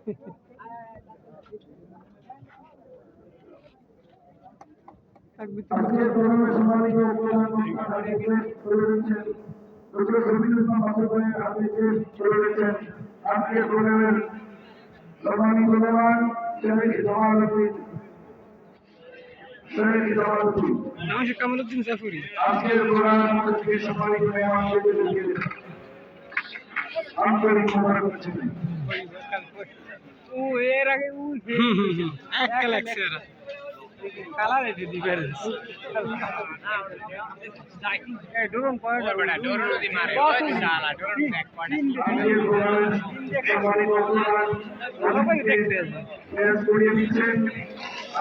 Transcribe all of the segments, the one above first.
আজকের প্রোগ্রামে সম্মানিত ডক্টর শফিকুল ইসলাম বাসুদেবের হাতে চলে গেছেন। আজকের প্রোগ্রামের সম্মানিত মেহমান শেখ জামালউদ্দিন আজকের প্রোগ্রামের মধ্যে থেকে সম্মানিত মেহমানদেরকে আন্তরিক মোবারক জানাই। এর আগে একটা লাগছে কালার এটি ডিফারেন্স ড্রোন পয়েন্ট বড় ড্রোন দি মারে শালা ড্রোন ব্যাক পয়েন্ট ভালো করে দেখতে এস করিয়ে দিচ্ছেন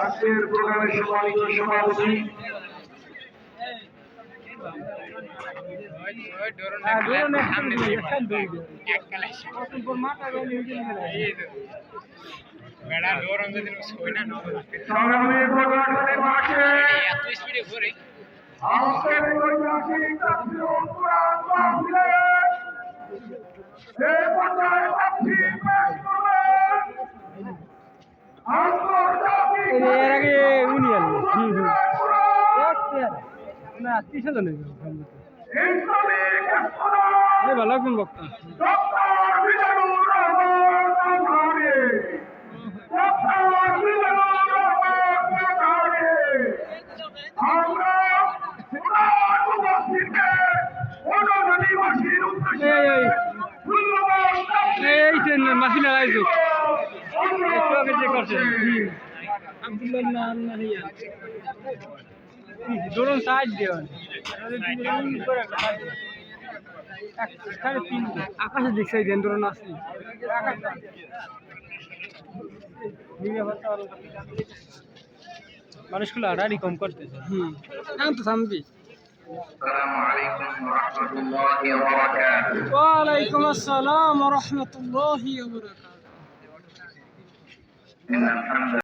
আজকের প্রোগ্রামের সম্মানিত সভাপতি ড্রোনের সামনে এক কালার কত মাথা গেলে এই বেড়া ড্রোন যদি ছবি না সংগ্রামী প্রোগ্রামের মাঠে এত স্পিডে ঘুরে আজকের ঐতিহাসিক তাফসীরুল কুরআন মাহফিলে এই পর্যায়ে তাফসীর পেশ করবেন আন্তর্জাতিক এর আগে উনি আসবে না 30 জন ইসলামিক স্কলার এই ভালো একজন বক্তা ডক্টর মিজানুর রহমান কাকারে ডক্টর মিজানুর রহমান কাকারে আমরা কুরআন উপস্থিতকে অনুদানীবাসীর উদ্দেশ্যে ধন্যবাদ এই যে মাসিলা আইজো চোখে যে করছে আব্দুল্লাহ নাম নাহিয়া ধরুন সাইড দেওয়ান আকাশে দেখছে দেন ধরুন আসলি মানুষগুলো আড়াড়ি কম করতেছে এখন তো থামবি ওয়ালাইকুম আসসালাম ওয়া রাহমাতুল্লাহি ওয়া বারাকাতুহু